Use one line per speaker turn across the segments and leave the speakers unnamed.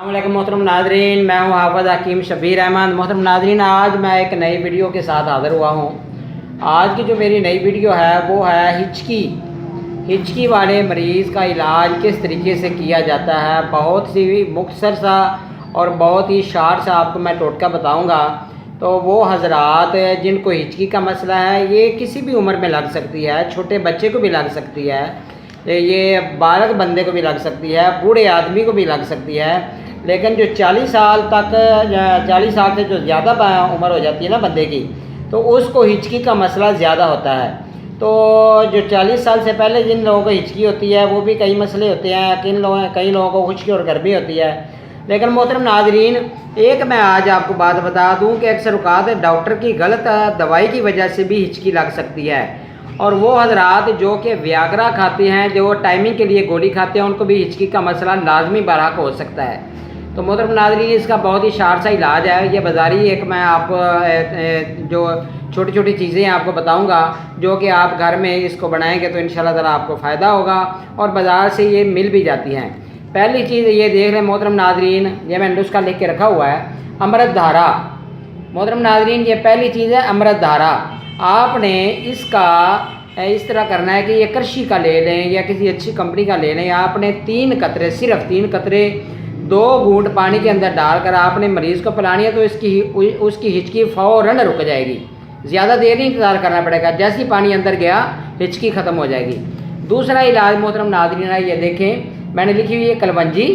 अस्सलामुअलैकुम मोहतरम नाजरीन, मैं हूं हाफ़िज़ हकीम शबीर अहमद। मोहतरम नाजरीन, आज मैं एक नई वीडियो के साथ हाज़िर हुआ हूं। आज की जो मेरी नई वीडियो है वो है हिचकी वाले मरीज़ का इलाज किस तरीके से किया जाता है। बहुत सी मुख्तसर सा और बहुत ही शार्ट सा आपको मैं टोटका बताऊँगा। तो वो हज़रात जिनको हिचकी का मसला है, ये किसी भी उम्र में लग सकती है, छोटे बच्चे को भी लग सकती है, ये बालग बंदे को भी लग सकती है, बूढ़े आदमी को भी लग सकती है। लेकिन जो 40 साल से जो ज़्यादा उम्र हो जाती है ना बंदे की, तो उसको हिचकी का मसला ज़्यादा होता है। तो जो 40 साल से पहले जिन लोगों को हिचकी होती है वो भी कई मसले होते हैं, कई लोगों को खुश्की और गर्मी होती है। लेकिन मोहतरम नाजरीन, एक मैं आज आपको बात बता दूं कि अक्सर औक़ात डॉक्टर की गलत दवाई की वजह से भी हिचकी लग सकती है। और वो हज़रात जो कि वियाग्रा खाते हैं, जो टाइमिंग के लिए गोली खाते हैं, उनको भी हिचकी का मसला लाजमी बराक हो सकता है। तो मोहतरम नाज़रीन, इसका बहुत ही शार्ट सा इलाज है। ये बाज़ारी एक मैं आपको जो छोटी छोटी चीज़ें आपको बताऊंगा, जो कि आप घर में इसको बनाएंगे तो इंशाल्लाह ताला आपको फ़ायदा होगा, और बाज़ार से ये मिल भी जाती हैं। पहली चीज़ ये देख लें मोहतरम नाज़रीन, ये मैंने नुस्खा लिख के रखा हुआ है, अमृत धारा। मोहतरम नाज़रीन, ये पहली चीज़ है अमृत धारा। आपने इसका इस तरह करना है कि ये कृषि का ले लें या किसी अच्छी कंपनी का ले लें। आपने 3 कतरे, सिर्फ 3 कतरे 2 घूंट पानी के अंदर डालकर आपने मरीज़ को पिलानी है, तो उसकी हिचकी फ़ौरन रुक जाएगी। ज़्यादा देर नहीं इंतज़ार करना पड़ेगा, जैसे ही पानी अंदर गया हिचकी ख़त्म हो जाएगी। दूसरा इलाज मोहतरम नाज़रीन, ये देखें मैंने लिखी हुई है कलवंजी,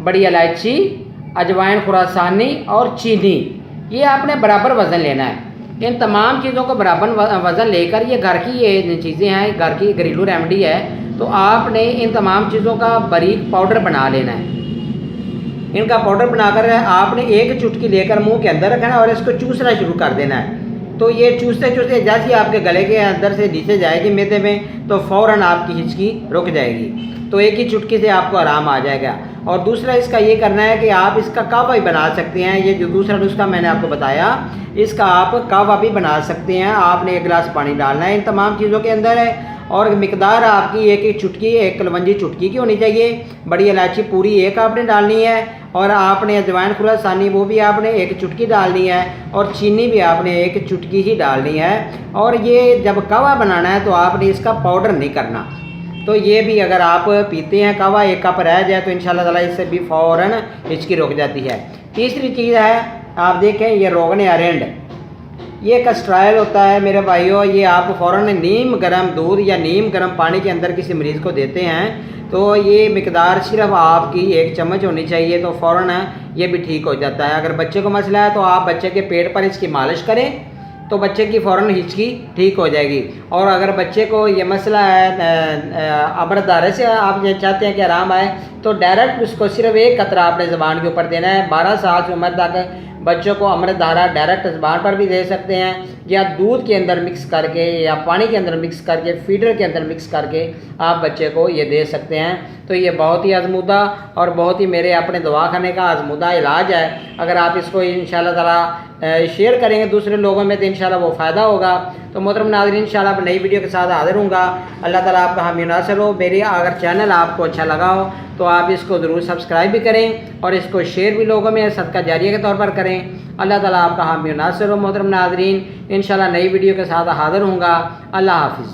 बड़ी इलायची, अजवाइन खुरासानी और चीनी। ये आपने बराबर वज़न लेना है। इन तमाम चीज़ों को बराबर वज़न लेकर, ये घर की ये चीज़ें हैं, घर की घरेलू रेमेडी है, तो आपने इन तमाम चीज़ों का बारीक पाउडर बना लेना है। इनका पाउडर बनाकर आपने एक चुटकी लेकर मुंह के अंदर रखना है और इसको चूसना शुरू कर देना है। तो ये चूसते चूसते जैसे ही आपके गले के अंदर से नीचे जाएगी मैदे में, तो फ़ौरन आपकी हिचकी रुक जाएगी। तो एक ही चुटकी से आपको आराम आ जाएगा। और दूसरा इसका ये करना है कि आप इसका कावा भी बना सकते हैं। ये जो दूसरा नुस्खा मैंने आपको बताया, इसका आप कावा भी बना सकते हैं। आपने 1 गिलास पानी डालना है इन तमाम चीज़ों के अंदर है, और मिकदार आपकी एक चुटकी, एक कलवंजी चुटकी की होनी चाहिए। बड़ी इलायची पूरी 1 आपने डालनी है, और आपने अजवाइन खुरासानी वो भी आपने 1 चुटकी डालनी है, और चीनी भी आपने 1 चुटकी ही डालनी है। और ये जब कावा बनाना है तो आपने इसका पाउडर नहीं करना। तो ये भी अगर आप पीते हैं कावा, 1 कप रह जाए तो इंशाल्लाह ताला इससे भी फ़ौरन हिचकी रुक जाती है। तीसरी चीज़ है, आप देखें ये रोगन अरेंड, ये कस्ट्रायल होता है मेरे भाइयों। ये आप फ़ौरन नीम गर्म दूध या नीम गर्म पानी के अंदर किसी मरीज़ को देते हैं, तो ये मिकदार सिर्फ आपकी 1 चम्मच होनी चाहिए, तो फ़ौरन ये भी ठीक हो जाता है। अगर बच्चे को मसला है तो आप बच्चे के पेट पर इसकी मालिश करें, तो बच्चे की फ़ौरन हिचकी ठीक हो जाएगी। और अगर बच्चे को ये मसला है अमृत धारे से आप ये चाहते हैं कि आराम आए, तो डायरेक्ट उसको सिर्फ 1 कतरा आपने ज़बान के ऊपर देना है। 12 साल की उम्र तक बच्चों को अमृत धारा डायरेक्ट ज़बान पर भी दे सकते हैं, या दूध के अंदर मिक्स करके या पानी के अंदर मिक्स करके, फीडर के अंदर मिक्स करके आप बच्चे को ये दे सकते हैं। तो ये बहुत ही आजमूदा और बहुत ही मेरे अपने दवाखाने का आजमूदा इलाज है। अगर आप इसको इंशाल्लाह ताला शेयर करेंगे दूसरे लोगों में तो इंशाल्लाह वो फ़ायदा होगा। तो मोहतरम नाज़रीन, इंशाल्लाह नई वीडियो के साथ हाज़िर हूँगा। अल्लाह ताला आपका हामी नासिर हो। मेरी अगर चैनल आपको अच्छा लगा हो तो आप इसको ज़रूर सब्सक्राइब भी करें, और इसको शेयर भी लोगों में सदका जारिया के तौर पर करें। अल्लाह ताला आपका हामी नासिर हो। मोहतरम नाज़रीन, इंशाल्लाह नई वीडियो के साथ हाज़िर हूँगा। अल्लाह हाफ़िज़।